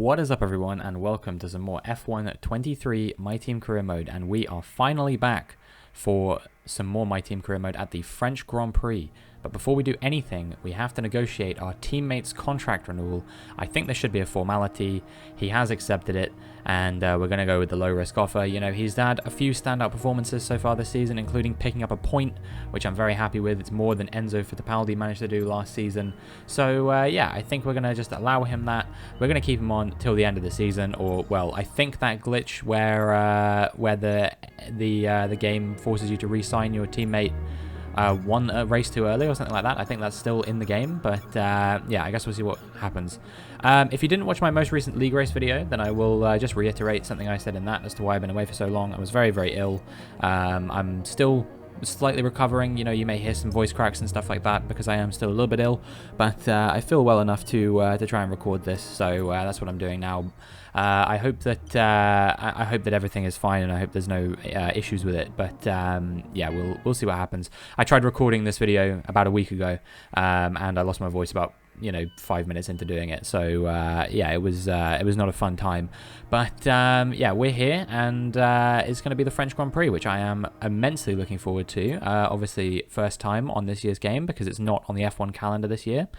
What is up, everyone, and welcome to some more F1 23 My Team Career Mode, and we are finally back for some more My Team Career Mode at the French Grand Prix. But before we do anything, we have to negotiate our teammate's contract renewal. I think this should be a formality. He has accepted it, and we're going to go with the low-risk offer. You know, he's had a few standout performances so far this season, including picking up a point, which I'm very happy with. It's more than Enzo Fittipaldi managed to do last season. So, yeah, I think we're going to just allow him that. We're going to keep him on till the end of the season, or, well, I think that glitch where the game forces you to re-sign your teammate won a race too early or something like that. I think that's still in the game, but yeah, I guess we'll see what happens. If you didn't watch my most recent league race video, then I will just reiterate something I said in that as to why I've been away for so long. I was very, very ill. I'm still slightly recovering. You know, you may hear some voice cracks and stuff like that because I am still a little bit ill, but I feel well enough to try and record this, so that's what I'm doing now. I hope that everything is fine, and I hope there's no issues with it. But yeah, we'll see what happens. I tried recording this video about a week ago, and I lost my voice about 5 minutes into doing it. So yeah, it was not a fun time. But yeah, we're here, and it's going to be the French Grand Prix, which I am immensely looking forward to. Obviously, first time on this year's game because it's not on the F1 calendar this year.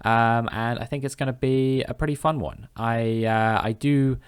And I think it's going to be a pretty fun one. I do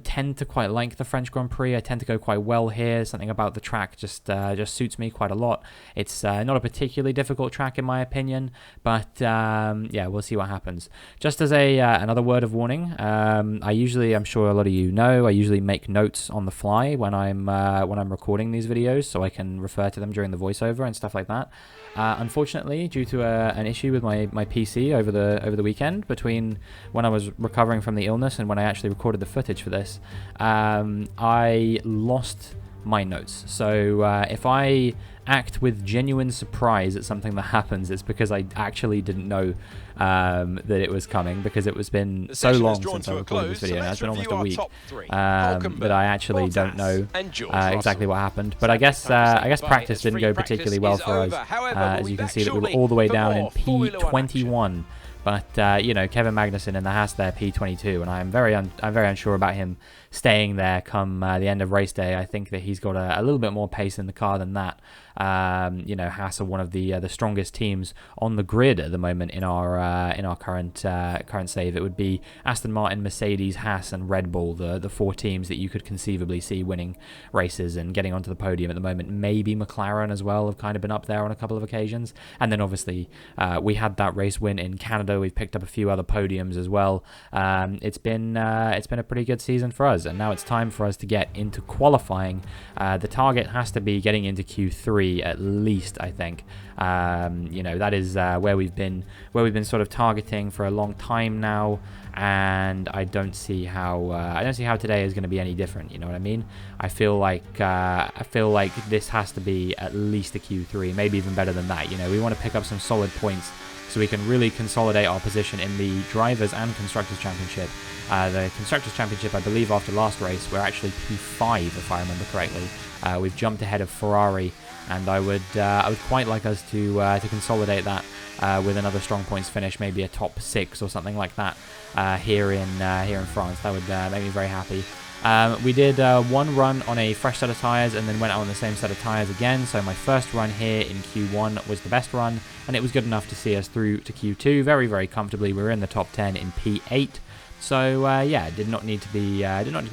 tend to quite like the French Grand Prix. I tend to go quite well here. Something about the track just suits me quite a lot. It's not a particularly difficult track in my opinion, but yeah, we'll see what happens. Just as another word of warning, I'm sure a lot of you know, I usually make notes on the fly when I'm recording these videos, so I can refer to them during the voiceover and stuff like that. Unfortunately, due to an issue with my PC over the weekend, between when I was recovering from the illness and when I actually recorded the footage for this, I lost my notes. So if I act with genuine surprise at something that happens, it's because I actually didn't know that it was coming, because it was been so long since I recorded this video. It's been almost a week that I actually don't know exactly what happened. But I guess practice didn't go particularly well for us. As you can see, that we were all the way down in P21. But Kevin Magnussen in the Haas there, P22, and I'm very unsure about him staying there come the end of race day. I think that he's got a little bit more pace in the car than that. Haas are one of the strongest teams on the grid at the moment in our current save. It would be Aston Martin, Mercedes, Haas, and Red Bull, the four teams that you could conceivably see winning races and getting onto the podium at the moment. Maybe McLaren as well have kind of been up there on a couple of occasions, and then obviously we had that race win in Canada. We've picked up a few other podiums as well. It's been a pretty good season for us, and now it's time for us to get into qualifying. The target has to be getting into Q3 at least, I think. That is where we've been sort of targeting for a long time now, and I don't see how today is going to be any different. You know what I mean? I feel like this has to be at least a Q3, maybe even better than that. We want to pick up some solid points so we can really consolidate our position in the Drivers' and Constructors' Championship. The Constructors' Championship, I believe, after last race, we're actually P5, if I remember correctly. We've jumped ahead of Ferrari, and I would quite like us to consolidate that with another strong points finish, maybe a top 6 or something like that here in France. That would make me very happy. We did one run on a fresh set of tyres and then went out on the same set of tyres again. So my first run here in Q1 was the best run, and it was good enough to see us through to Q2 very, very comfortably. We were in the top 10 in P8. So yeah, did not need to be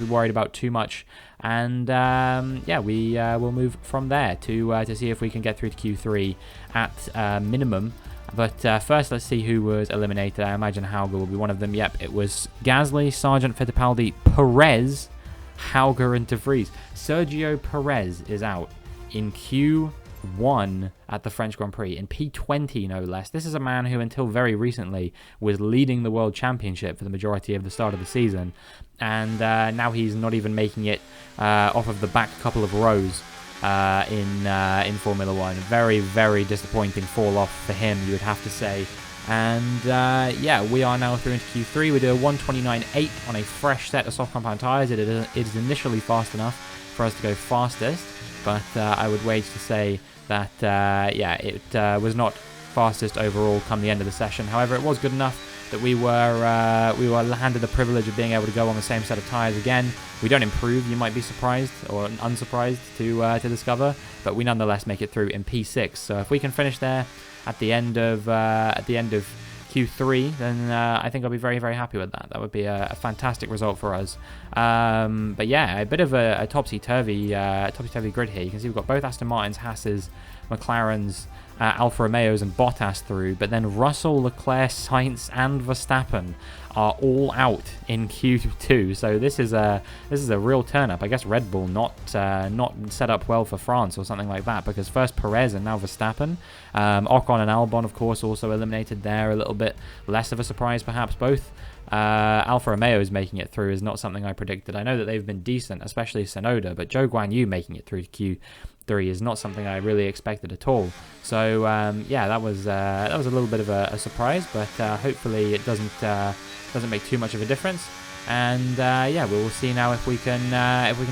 worried about too much. And yeah, we will move from there to see if we can get through to Q3 at minimum. But first, let's see who was eliminated. I imagine Hauger will be one of them. Yep, it was Gasly, Sargent, Fittipaldi, Perez, Hauger, and De Vries. Sergio Perez is out in Q1 at the French Grand Prix, in P20 no less. This is a man who until very recently was leading the World Championship for the majority of the start of the season, and now he's not even making it off of the back couple of rows in Formula 1. Very, very disappointing fall off for him, you would have to say. And yeah, we are now through into Q3. We do a 1:29.8 on a fresh set of soft compound tyres. It is initially fast enough for us to go fastest, but I would wager to say that yeah, it was not fastest overall come the end of the session. However, it was good enough that we were handed the privilege of being able to go on the same set of tyres again. We don't improve, you might be surprised or unsurprised to discover, but we nonetheless make it through in P6. So if we can finish there at the end of Q3, then I think I'll be very, very happy with that. That would be a fantastic result for us. But yeah, a bit of a topsy-turvy grid here. You can see we've got both Aston Martins, Haas's, McLarens, Alfa Romeos and Bottas through, but then Russell, Leclerc, Sainz and Verstappen are all out in Q2. So this is a real turn up. I guess Red Bull not set up well for France or something like that, because first Perez and now Verstappen. Ocon and Albon, of course, also eliminated there. A little bit less of a surprise, perhaps. Both Alfa Romeos making it through is not something I predicted. I know that they've been decent, especially Tsunoda, but Zhou Guanyu making it through Q3 is not something I really expected at all. So yeah, that was a little bit of a surprise, but hopefully it doesn't make too much of a difference. And yeah, we will see now if we can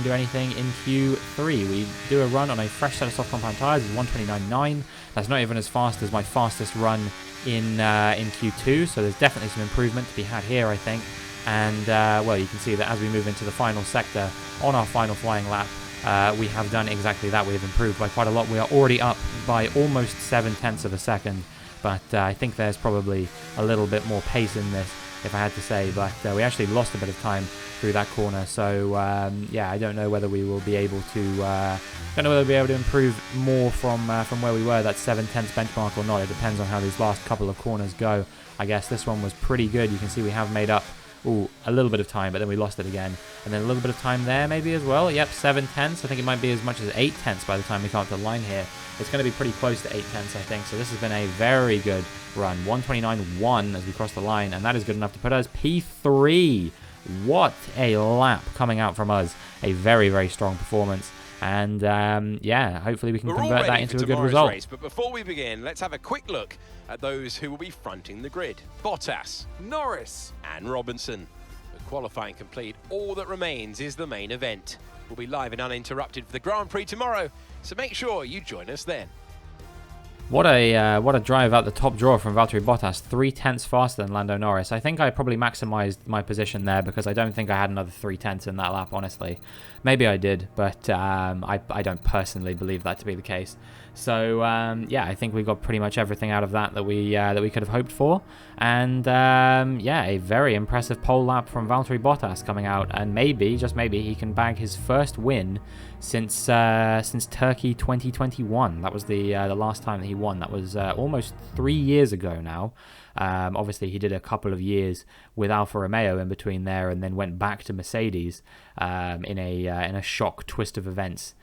do anything in Q3. We do a run on a fresh set of soft compound tyres, 129.9. That's not even as fast as my fastest run in Q2, so there's definitely some improvement to be had here, I think. And well, you can see that as we move into the final sector on our final flying lap, we have done exactly that. We have improved by quite a lot. We are already up by almost 7/10 of a second, but I think there's probably a little bit more pace in this, if I had to say. But we actually lost a bit of time through that corner, so yeah, I don't know whether we will be able to improve more from where we were, that 7/10 benchmark, or not. It depends on how these last couple of corners go. I guess this one was pretty good. You can see we have made up a little bit of time, but then we lost it again, and then a little bit of time there maybe as well. Yep, 7/10. I think it might be as much as 8/10 by the time we come up to the line here. It's going to be pretty close to 8/10, I think. So this has been a very good run. 129.1 as we cross the line, and that is good enough to put us P3. What a lap coming out from us. A very, very strong performance. And yeah, hopefully we can convert that into a good result. Race, but before we begin, let's have a quick look at those who will be fronting the grid. Bottas, Norris and Robinson. With qualifying complete, all that remains is the main event. We'll be live and uninterrupted for the Grand Prix tomorrow, so make sure you join us then. What a drive out the top drawer from Valtteri Bottas, 3/10 faster than Lando Norris. I think I probably maximised my position there, because I don't think I had another 3/10 in that lap, honestly. Maybe I did, but I don't personally believe that to be the case. So yeah, I think we got pretty much everything out of that we could have hoped for. And yeah, a very impressive pole lap from Valtteri Bottas coming out, and maybe, just maybe, he can bag his first win since Turkey 2021. That was the last time that he won. That was almost 3 years ago now. Obviously, he did a couple of years with Alfa Romeo in between there, and then went back to Mercedes in a shock twist of events.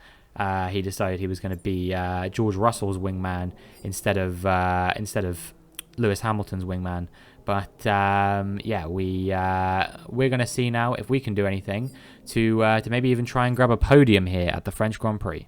He decided he was going to be George Russell's wingman instead of Lewis Hamilton's wingman. But yeah, we're going to see now if we can do anything to maybe even try and grab a podium here at the French Grand Prix.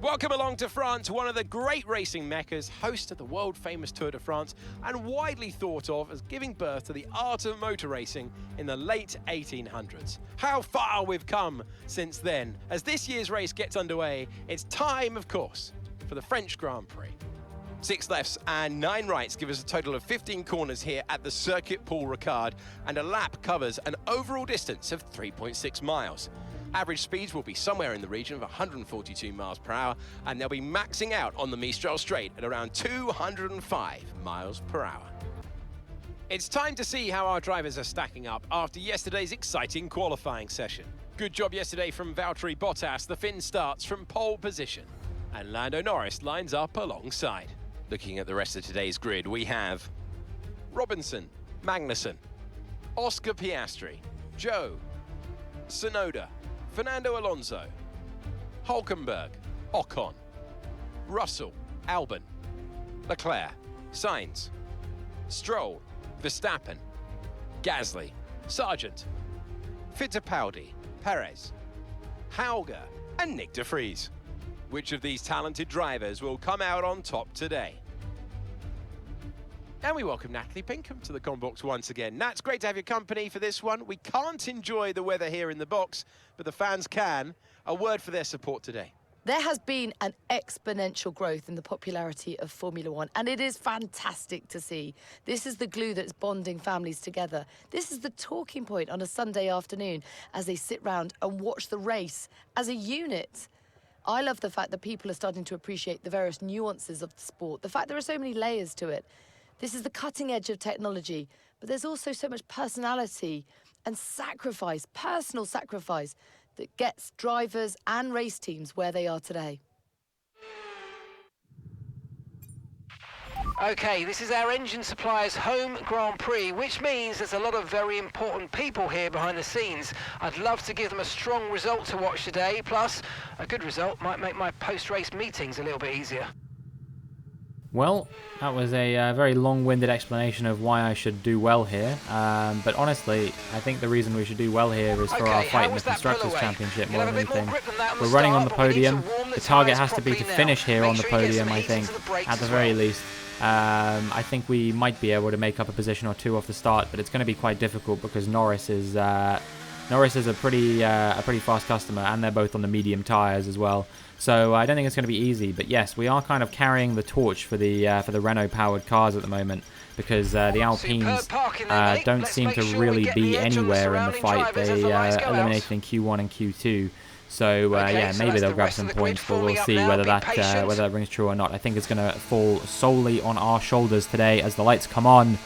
Welcome along to France, one of the great racing meccas, host of the world-famous Tour de France, and widely thought of as giving birth to the art of motor racing in the late 1800s. How far we've come since then. As this year's race gets underway, it's time, of course, for the French Grand Prix. 6 lefts and 9 rights give us a total of 15 corners here at the circuit Paul Ricard, and a lap covers an overall distance of 3.6 miles. Average speeds will be somewhere in the region of 142 miles per hour, and they'll be maxing out on the Mistral Straight at around 205 miles per hour. It's time to see how our drivers are stacking up after yesterday's exciting qualifying session. Good job yesterday from Valtteri Bottas. The Finn starts from pole position, and Lando Norris lines up alongside. Looking at the rest of today's grid, we have Robinson, Magnussen, Oscar Piastri, Zhou, Tsunoda, Fernando Alonso, Hülkenberg, Ocon, Russell, Albon, Leclerc, Sainz, Stroll, Verstappen, Gasly, Sargent, Fittipaldi, Perez, Hauger and Nick de Vries. Which of these talented drivers will come out on top today? And we welcome Natalie Pinkham to the Combox once again. Nat, it's great to have your company for this one. We can't enjoy the weather here in the box, but the fans can. A word for their support today. There has been an exponential growth in the popularity of Formula One, and it is fantastic to see. This is the glue that's bonding families together. This is the talking point on a Sunday afternoon as they sit round and watch the race as a unit. I love the fact that people are starting to appreciate the various nuances of the sport, the fact there are so many layers to it. This is the cutting edge of technology, but there's also so much personality and sacrifice, personal sacrifice, that gets drivers and race teams where they are today. Okay, this is our engine supplier's home Grand Prix, which means there's a lot of very important people here behind the scenes. I'd love to give them a strong result to watch today, plus a good result might make my post-race meetings a little bit easier. Well, that was a very long-winded explanation of why I should do well here. But honestly, I think the reason we should do well here is for our fight in the Constructors' Championship more than anything. We're running on the podium. The target has to be to finish here on the podium, I think, at the very least. I think we might be able to make up a position or two off the start, but it's going to be quite difficult because Norris is a pretty fast customer, and they're both on the medium tyres as well. So I don't think it's going to be easy. But yes, we are kind of carrying the torch for the Renault-powered cars at the moment, because the Alpines don't seem to really be anywhere in the fight. They eliminated in Q1 and Q2. So yeah, maybe they'll grab some points, but we'll see whether that rings true or not. I think it's going to fall solely on our shoulders today as the lights come on.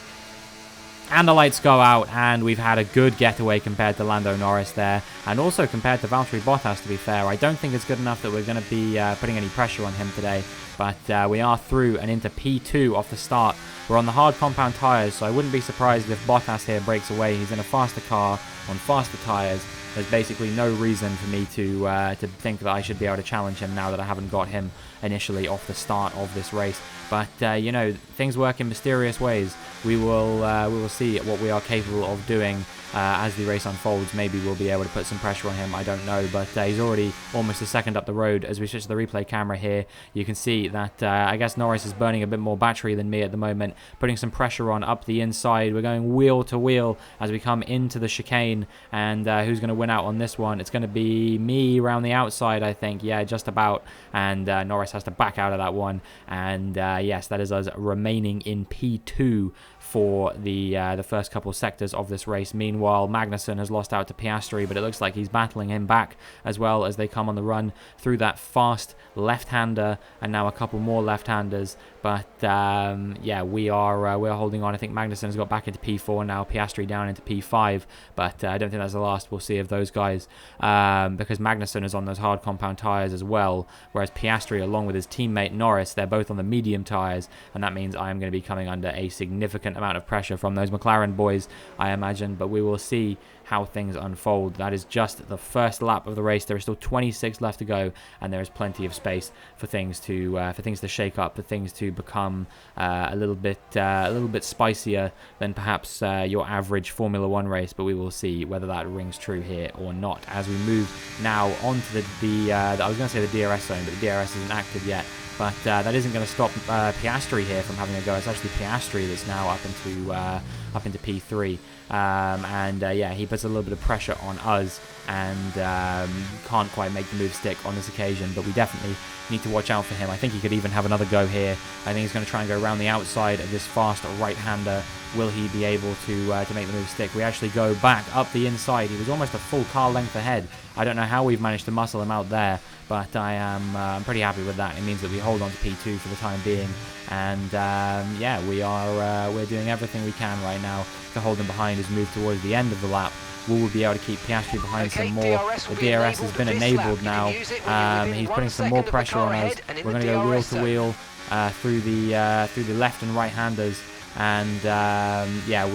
And the lights go out, and we've had a good getaway compared to Lando Norris there, and also compared to Valtteri Bottas, to be fair. I don't think it's good enough that we're going to be putting any pressure on him today, but we are through and into P2 off the start. We're on the hard compound tyres, so I wouldn't be surprised if Bottas here breaks away. He's in a faster car on faster tyres. There's basically no reason for me to think that I should be able to challenge him now that I haven't got him initially off the start of this race. But you know, things work in mysterious ways. We will see what we are capable of doing as the race unfolds. Maybe we'll be able to put some pressure on him. I don't know, but he's already almost a second up the road. As we switch to the replay camera here, you can see that I guess Norris is burning a bit more battery than me at the moment, putting some pressure on up the inside. We're going wheel to wheel as we come into the chicane, and who's going to win out on this one? It's going to be me around the outside, I think. Yeah, just about. And Norris has to back out of that one. And yes, that is us remaining in P2 for the first couple sectors of this race. Meanwhile, Magnussen has lost out to Piastri, but it looks like he's battling him back as well as they come on the run through that fast left-hander, and now a couple more left-handers. But yeah, we're holding on. I think Magnussen has got back into P4 now, Piastri down into P5, but I don't think that's the last we'll see of those guys, because Magnussen is on those hard compound tyres as well, whereas Piastri, along with his teammate Norris, they're both on the medium tyres, and that means I am going to be coming under a significant amount of pressure from those McLaren boys, I imagine, but we will see how things unfold. That is just the first lap of the race. There is still 26 left to go, and there is plenty of space for things to shake up, for things to become a little bit spicier than perhaps your average Formula One race. But we will see whether that rings true here or not as we move now onto the I was going to say the DRS zone, but the DRS isn't active yet. But that isn't going to stop Piastri here from having a go. It's actually Piastri that's now up into P3. And yeah, he puts a little bit of pressure on us and can't quite make the move stick on this occasion, but we definitely need to watch out for him. I think he could even have another go here. I think he's going to try and go around the outside of this fast right-hander. Will he be able to make the move stick? We actually go back up the inside. He was almost a full car length ahead. I don't know how we've managed to muscle him out there, but I'm pretty happy with that. It means that we hold on to P2 for the time being, and yeah, we're doing everything we can right now to hold him behind as we move towards the end of the lap. We will be able to keep Piastri behind some more. The DRS has been enabled now. He's putting some more pressure on us. We're going to go wheel to wheel through the left and right handers, and yeah,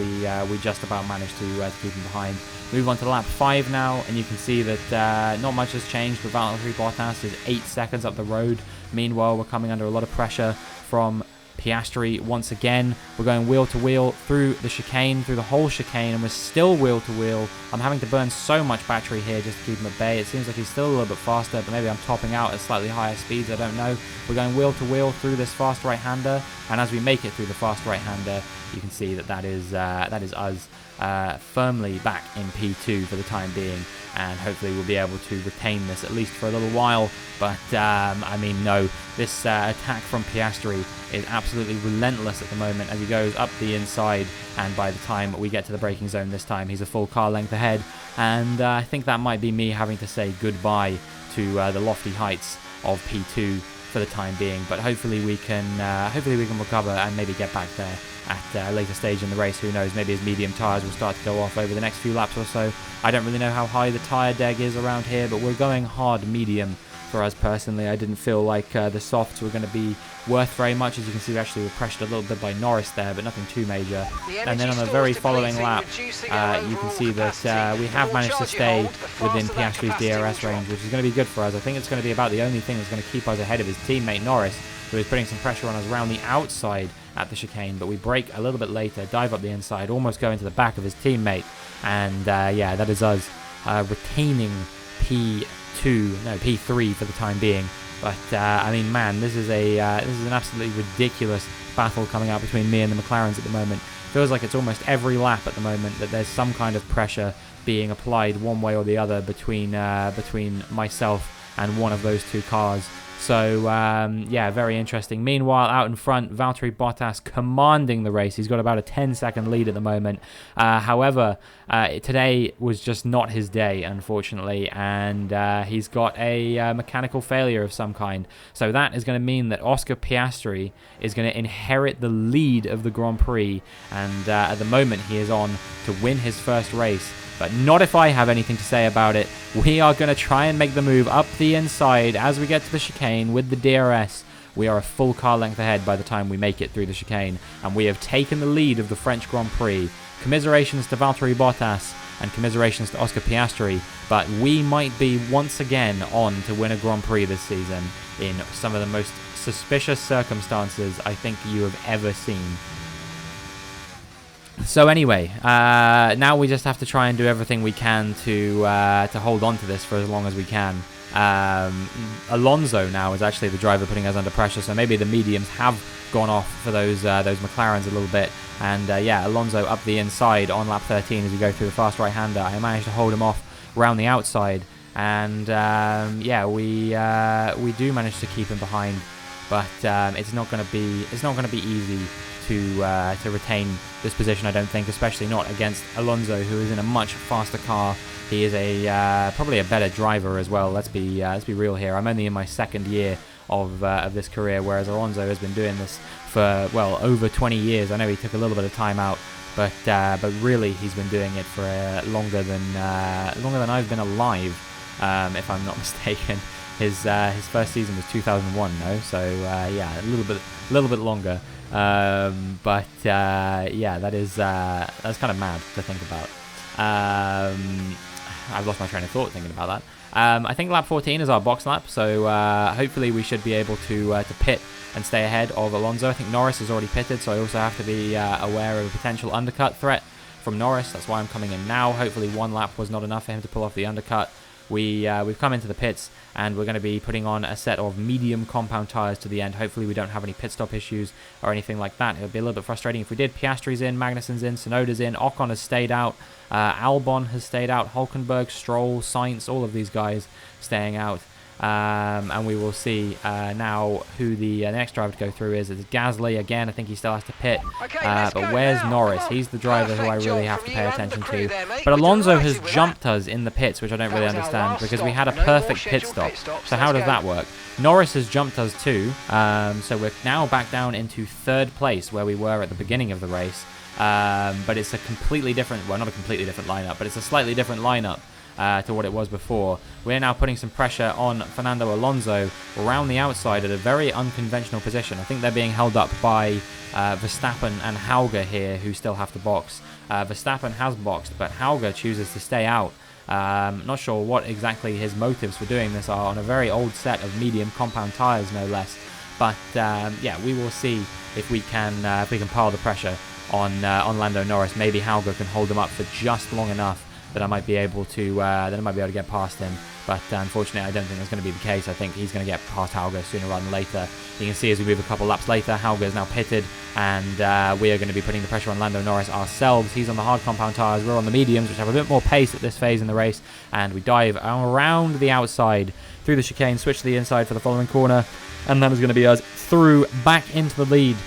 we just about managed to keep him behind. Move on to lap 5 now, and you can see that not much has changed. Valtteri Bottas is 8 seconds up the road. Meanwhile, we're coming under a lot of pressure from Piastri once again. We're going wheel to wheel through the chicane, through the whole chicane, and we're still wheel to wheel. I'm having to burn so much battery here just to keep him at bay. It seems like he's still a little bit faster, but maybe I'm topping out at slightly higher speeds, I don't know. We're going wheel to wheel through this fast right-hander, and as we make it through the fast right-hander, you can see that is us firmly back in P2 for the time being, and hopefully we'll be able to retain this at least for a little while. But I mean, no, this attack from Piastri is absolutely relentless at the moment as he goes up the inside, and by the time we get to the braking zone this time, he's a full car length ahead, and I think that might be me having to say goodbye to the lofty heights of P2 for the time being. But hopefully we can recover and maybe get back there at a later stage in the race. Who knows, maybe his medium tyres will start to go off over the next few laps or so. I don't really know how high the tyre deg is around here, but we're going hard medium for us personally. I didn't feel like the softs were going to be worth very much. As you can see, we actually were pressured a little bit by Norris there, but nothing too major. And then on the very following lap, you can see that we have managed to stay within Piastri's DRS range, which is going to be good for us. I think it's going to be about the only thing that's going to keep us ahead of his teammate Norris, who is putting some pressure on us around the outside at the chicane. But we brake a little bit later, dive up the inside, almost go into the back of his teammate, and yeah, that is us retaining P3 for the time being. But I mean, man, this is an absolutely ridiculous battle coming out between me and the McLarens at the moment. Feels like it's almost every lap at the moment that there's some kind of pressure being applied one way or the other between myself and one of those two cars. So, yeah, very interesting. Meanwhile, out in front, Valtteri Bottas commanding the race. He's got about a 10-second lead at the moment. However, today was just not his day, unfortunately, and he's got a mechanical failure of some kind. So that is going to mean that Oscar Piastri is going to inherit the lead of the Grand Prix, and at the moment he is on to win his first race. But not if I have anything to say about it. We are going to try and make the move up the inside as we get to the chicane with the DRS. We are a full car length ahead by the time we make it through the chicane, and we have taken the lead of the French Grand Prix. Commiserations to Valtteri Bottas and commiserations to Oscar Piastri, but we might be once again on to win a Grand Prix this season in some of the most suspicious circumstances I think you have ever seen. So anyway, now we just have to try and do everything we can to hold on to this for as long as we can. Alonso now is actually the driver putting us under pressure, so maybe the mediums have gone off for those McLarens a little bit. And yeah, Alonso up the inside on lap 13 as we go through the fast right-hander. I managed to hold him off around the outside, and yeah, we do manage to keep him behind, but it's not going to be easy to retain this position, I don't think, especially not against Alonso, who is in a much faster car. He is probably a better driver as well. Let's be real here. I'm only in my second year of this career, whereas Alonso has been doing this for, well, over 20 years. I know he took a little bit of time out, but really he's been doing it for longer than I've been alive, if I'm not mistaken. His first season was 2001, no? So yeah, a little bit longer. But yeah, that's kind of mad to think about. I've lost my train of thought thinking about that. I think lap 14 is our box lap, so hopefully we should be able to pit and stay ahead of Alonso. I think Norris has already pitted, so I also have to be aware of a potential undercut threat from Norris. That's why I'm coming in now. Hopefully one lap was not enough for him to pull off the undercut. We've come into the pits, and we're going to be putting on a set of medium compound tyres to the end. Hopefully we don't have any pit stop issues or anything like that. It would be a little bit frustrating if we did. Piastri's in, Magnussen's in, Tsunoda's in, Ocon has stayed out, Albon has stayed out, Hülkenberg, Stroll, Sainz, all of these guys staying out. And we will see now who the next driver to go through is. It's Gasly again. I think he still has to pit. But where's Norris? He's the driver who I really have to pay attention to. But Alonso has jumped us in the pits, which I don't really understand, because we had a perfect pit stop. So how does that work? Norris has jumped us too. So we're now back down into third place where we were at the beginning of the race. But it's a completely different, well, not a completely different lineup, but it's a slightly different lineup to what it was before. We're now putting some pressure on Fernando Alonso around the outside at a very unconventional position. I think they're being held up by Verstappen and Hauger here, who still have to box. Verstappen has boxed, but Hauger chooses to stay out. Not sure what exactly his motives for doing this are on a very old set of medium compound tyres, no less. But yeah, we will see if we can pile the pressure on Lando Norris. Maybe Hauger can hold him up for just long enough that I might be able to get past him. But unfortunately, I don't think that's going to be the case. I think he's going to get past Hauger sooner rather than later. You can see as we move a couple laps later, Hauger is now pitted, and we are going to be putting the pressure on Lando Norris ourselves. He's on the hard compound tyres, we're on the mediums, which have a bit more pace at this phase in the race, and we dive around the outside through the chicane, switch to the inside for the following corner, and that is going to be us through back into the lead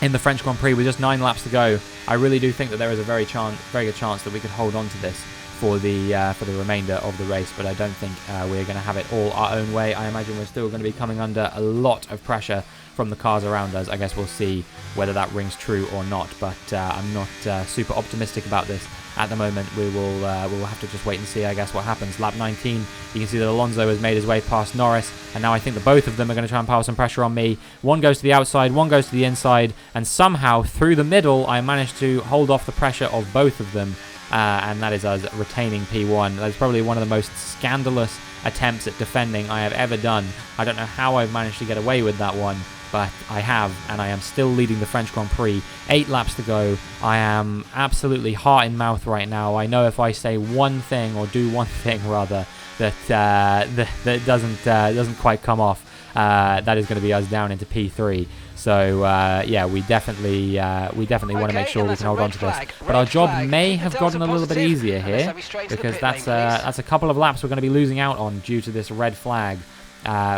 in the French Grand Prix with just 9 laps to go. I really do think that there is a very good chance that we could hold on to this for the remainder of the race, but I don't think we're going to have it all our own way. I imagine we're still going to be coming under a lot of pressure from the cars around us. I guess we'll see whether that rings true or not, but I'm not super optimistic about this at the moment. We will have to just wait and see, I guess, what happens. Lap 19, you can see that Alonso has made his way past Norris, and now I think that both of them are going to try and pile some pressure on me. One goes to the outside, one goes to the inside, and somehow through the middle I managed to hold off the pressure of both of them. And that is us retaining P1. That's probably one of the most scandalous attempts at defending I have ever done. I don't know how I've managed to get away with that one, but I have, and I am still leading the French Grand Prix. 8 laps to go. I am absolutely heart in mouth right now. I know if I say one thing, or do one thing rather, that doesn't quite come off, that is going to be us down into P3. So yeah, we definitely want to make sure we can hold on to this. But our job may have gotten a little bit easier here, because that's a couple of laps we're going to be losing out on due to this red flag,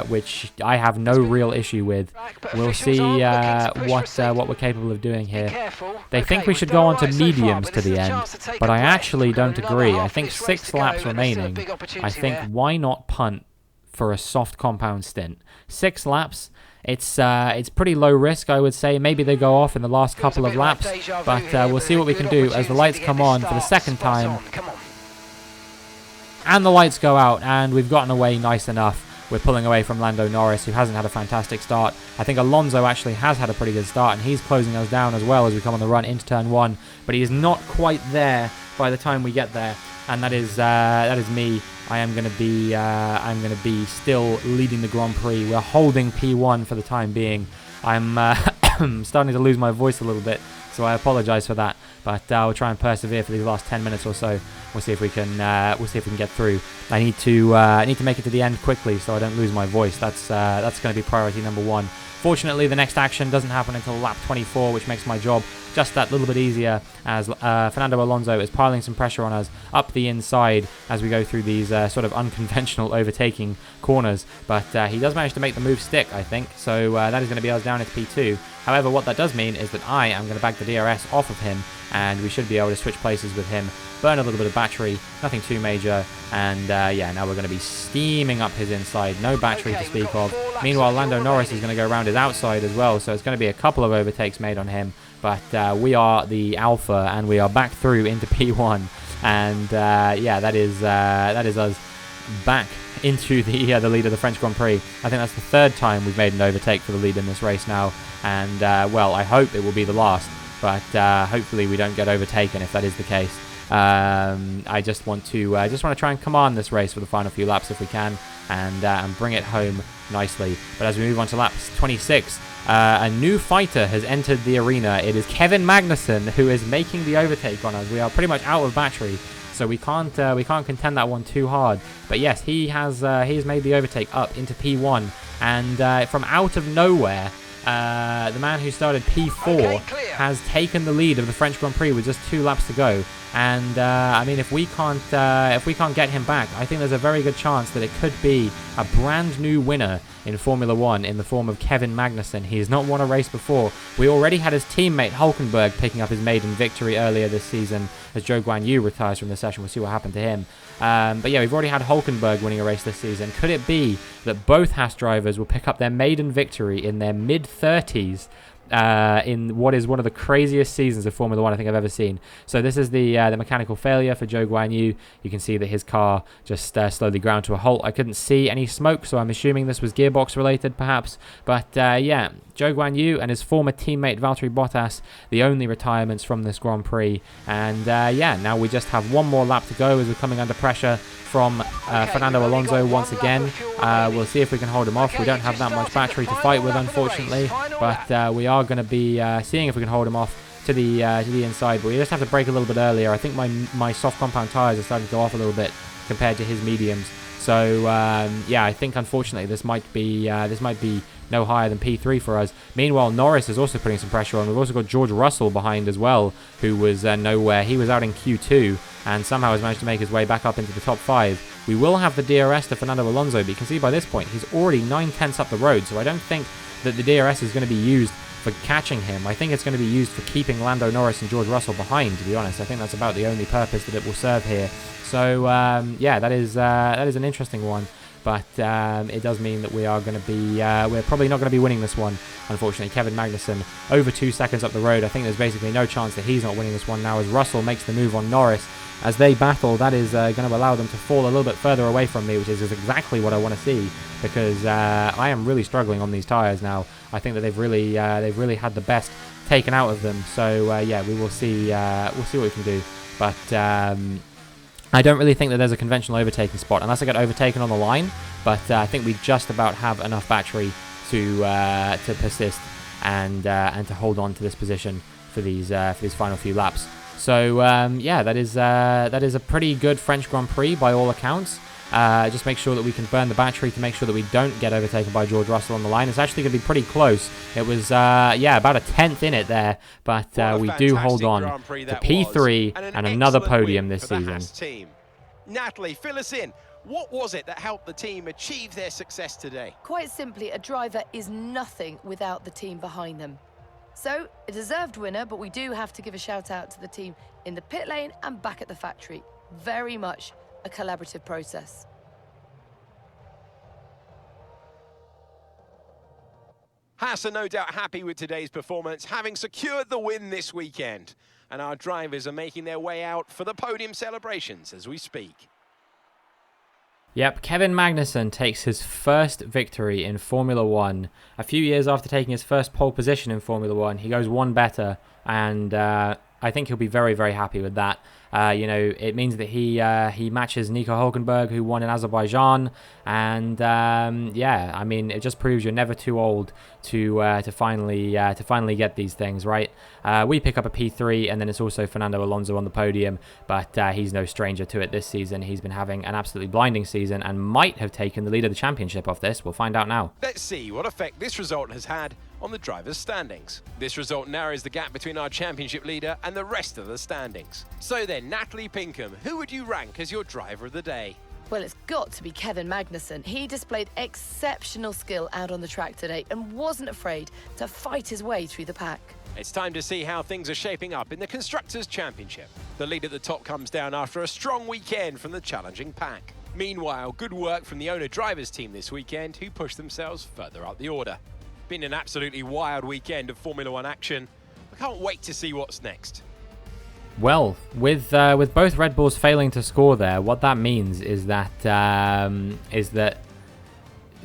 which I have no real issue with. We'll see what we're capable of doing here. They think we should go on to mediums to the end, but I actually don't agree. I think 6 laps remaining. I think why not punt for a soft compound stint? 6 laps. It's pretty low risk, I would say. Maybe they go off in the last couple of laps, but we'll see what we can do as the lights come on for the second time. And the lights go out, and we've gotten away nice enough. We're pulling away from Lando Norris, who hasn't had a fantastic start. I think Alonso actually has had a pretty good start, and he's closing us down as well as we come on the run into turn 1. But he is not quite there by the time we get there, and that is me. I'm going to be still leading the Grand Prix. We're holding P1 for the time being. I'm starting to lose my voice a little bit, so I apologise for that. But I'll try and persevere for these last 10 minutes or so. We'll see if we can get through. I need to make it to the end quickly so I don't lose my voice. That's going to be priority number 1. Fortunately, the next action doesn't happen until lap 24, which makes my job just that little bit easier, as Fernando Alonso is piling some pressure on us up the inside as we go through these sort of unconventional overtaking corners. But he does manage to make the move stick, I think, so that is going to be us down into P2. However, what that does mean is that I am going to bag the DRS off of him, and we should be able to switch places with him, burn a little bit of battery, nothing too major, and yeah, now we're going to be steaming up his inside, no battery to speak of. Meanwhile, Lando Norris is going to go around his outside as well, so it's going to be a couple of overtakes made on him, but we are the alpha, and we are back through into P1, and yeah, that is us back into the lead of the French Grand Prix. I think that's the 3rd time we've made an overtake for the lead in this race now, and well, I hope it will be the last, but hopefully we don't get overtaken if that is the case. I just want to try and command this race for the final few laps if we can, and bring it home nicely. But as we move on to lap 26, a new fighter has entered the arena. It is Kevin Magnussen, who is making the overtake on us. We are pretty much out of battery, so we can't contend that one too hard. But yes, he has made the overtake up into P1, and from out of nowhere, the man who started P4 has taken the lead of the French Grand Prix with just 2 laps to go. And I mean, if we can't get him back, I think there's a very good chance that it could be a brand new winner in Formula 1 in the form of Kevin Magnussen. He has not won a race before. We already had his teammate Hulkenberg picking up his maiden victory earlier this season as Zhou Guanyu retires from the session. We'll see what happened to him. But yeah, we've already had Hulkenberg winning a race this season. Could it be that both Haas drivers will pick up their maiden victory in their mid-30s in what is one of the craziest seasons of Formula 1 I think I've ever seen. So this is the mechanical failure for Zhou Guanyu. You can see that his car just slowly ground to a halt. I couldn't see any smoke, so I'm assuming this was gearbox related perhaps. But yeah, Zhou Guanyu and his former teammate Valtteri Bottas, the only retirements from this Grand Prix. And yeah, now we just have one more lap to go as we're coming under pressure from Fernando Alonso once again. We'll see if we can hold him off. We don't have that much battery to fight with, unfortunately, but we are going to be seeing if we can hold him off to the inside. But we just have to brake a little bit earlier. I think my soft compound tires are starting to go off a little bit compared to his mediums. So yeah, I think unfortunately this might be no higher than P3 for us. Meanwhile, Norris is also putting some pressure on. We've also got George Russell behind as well, who was nowhere. He was out in Q2 and somehow has managed to make his way back up into the top 5. We will have the DRS to Fernando Alonso, but you can see by this point he's already 9/10 up the road, so I don't think that the DRS is going to be used for catching him. I think it's going to be used for keeping Lando Norris and George Russell behind, to be honest. I think that's about the only purpose that it will serve here. So yeah, that is an interesting one. But it does mean that we are going to be, we're probably not going to be winning this one, unfortunately. Kevin Magnussen over 2 seconds up the road. I think there's basically no chance that he's not winning this one now as Russell makes the move on Norris. As they battle, that is going to allow them to fall a little bit further away from me, which is exactly what I want to see, because I am really struggling on these tyres now. I think that they've really had the best taken out of them. So yeah, we'll see what we can do. But I don't really think that there's a conventional overtaking spot unless I get overtaken on the line, but I think we just about have enough battery to persist and to hold on to this position for these final few laps. So yeah, that is a pretty good French Grand Prix by all accounts. Just make sure that we can burn the battery to make sure that we don't get overtaken by George Russell on the line. It's actually going to be pretty close. It was, yeah, about a 10th in it there, but we do hold on to P3 and another podium this season. Natalie, fill us in. What was it that helped the team achieve their success today? Quite simply, a driver is nothing without the team behind them. So, a deserved winner, but we do have to give a shout out to the team in the pit lane and back at the factory. Very much a collaborative process. Haas are no doubt happy with today's performance, having secured the win this weekend. And our drivers are making their way out for the podium celebrations as we speak. Yep, Kevin Magnussen takes his first victory in Formula 1. A few years after taking his first pole position in Formula 1, he goes one better, and I think he'll be very, very happy with that. You know, it means that he matches Nico Hülkenberg, who won in Azerbaijan, and yeah, I mean, it just proves you're never too old to finally get these things right. We pick up a P3, and then it's also Fernando Alonso on the podium, but he's no stranger to it this season. He's been having an absolutely blinding season and might have taken the lead of the championship off this. We'll find out now. Let's see what effect this result has had on the drivers' standings. This result narrows the gap between our championship leader and the rest of the standings. So then, Natalie Pinkham, who would you rank as your driver of the day? Well, it's got to be Kevin Magnussen. He displayed exceptional skill out on the track today and wasn't afraid to fight his way through the pack. It's time to see how things are shaping up in the Constructors' Championship. The lead at the top comes down after a strong weekend from the challenging pack. Meanwhile, good work from the owner-drivers team this weekend, who pushed themselves further up the order. Been an absolutely wild weekend of Formula 1 action. I can't wait to see what's next. Well, with both Red Bulls failing to score there, what that means is that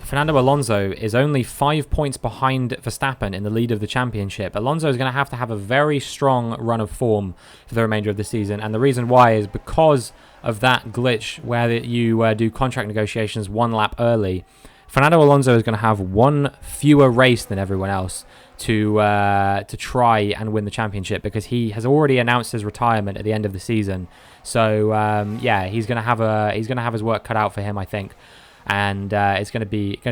Fernando Alonso is only 5 points behind Verstappen in the lead of the championship. Alonso is going to have a very strong run of form for the remainder of the season, and the reason why is because of that glitch where you do contract negotiations one lap early. Fernando Alonso is going to have one fewer race than everyone else to try and win the championship, because he has already announced his retirement at the end of the season. So yeah, he's going to have his work cut out for him, I think, and it's going to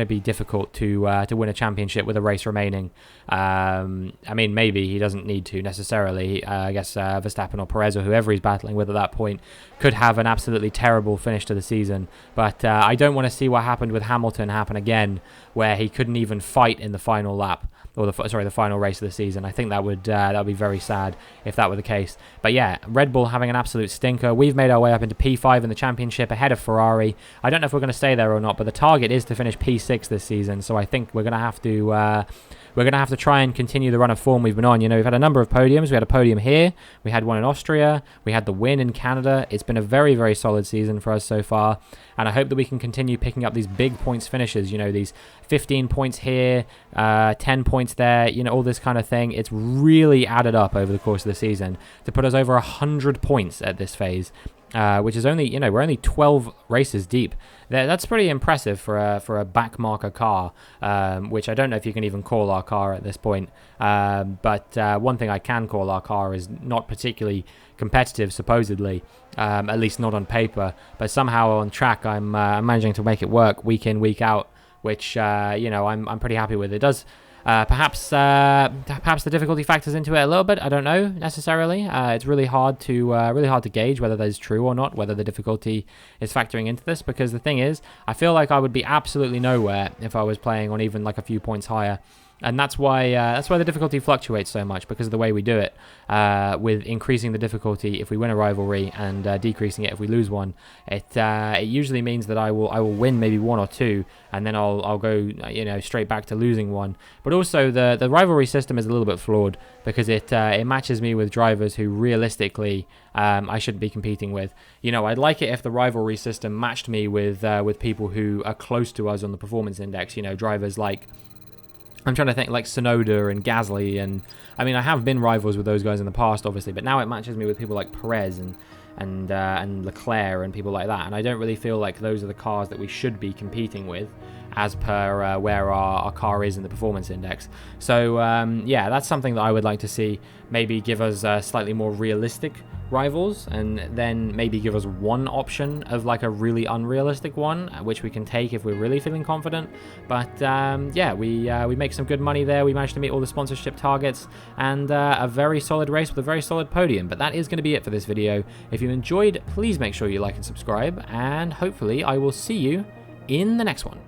be difficult to win a championship with a race remaining. I mean, maybe he doesn't need to necessarily. I guess Verstappen or Perez or whoever he's battling with at that point could have an absolutely terrible finish to the season. But I don't want to see what happened with Hamilton happen again, where he couldn't even fight in the final lap. or the final race of the season. I think that would be very sad if that were the case. But yeah, Red Bull having an absolute stinker. We've made our way up into P5 in the championship ahead of Ferrari. I don't know if we're going to stay there or not, but the target is to finish P6 this season. So I think we're going to have to try and continue the run of form we've been on. You know, we've had a number of podiums. We had a podium here. We had one in Austria. We had the win in Canada. It's been a very, very solid season for us so far. And I hope that we can continue picking up these big points finishes. You know, these 15 points here, 10 points there, you know, all this kind of thing. It's really added up over the course of the season to put us over 100 points at this phase. Which is only, you know, we're only 12 races deep. That's pretty impressive for a backmarker car, which I don't know if you can even call our car at this point. But one thing I can call our car is not particularly competitive, supposedly, at least not on paper. But somehow on track, I'm managing to make it work week in, week out, which you know, I'm pretty happy with. It does. Perhaps the difficulty factors into it a little bit. I don't know necessarily. It's really hard to gauge whether that is true or not, whether the difficulty is factoring into this. Because the thing is, I feel like I would be absolutely nowhere if I was playing on even like a few points higher. And that's why the difficulty fluctuates so much, because of the way we do it, with increasing the difficulty if we win a rivalry and decreasing it if we lose one. It usually means that I will win maybe one or two, and then I'll go, you know, straight back to losing one. But also the rivalry system is a little bit flawed, because it matches me with drivers who realistically I shouldn't be competing with. You know, I'd like it if the rivalry system matched me with people who are close to us on the performance index. You know, drivers like, I'm trying to think, like Tsunoda and Gasly, and I mean, I have been rivals with those guys in the past, obviously, but now it matches me with people like Perez and Leclerc and people like that, and I don't really feel like those are the cars that we should be competing with as per where our car is in the performance index. So yeah, that's something that I would like to see maybe give us slightly more realistic rivals, and then maybe give us one option of like a really unrealistic one, which we can take if we're really feeling confident. But yeah, we make some good money there. We managed to meet all the sponsorship targets, and a very solid race with a very solid podium. But that is going to be it for this video. If you enjoyed, please make sure you like and subscribe, and hopefully I will see you in the next one.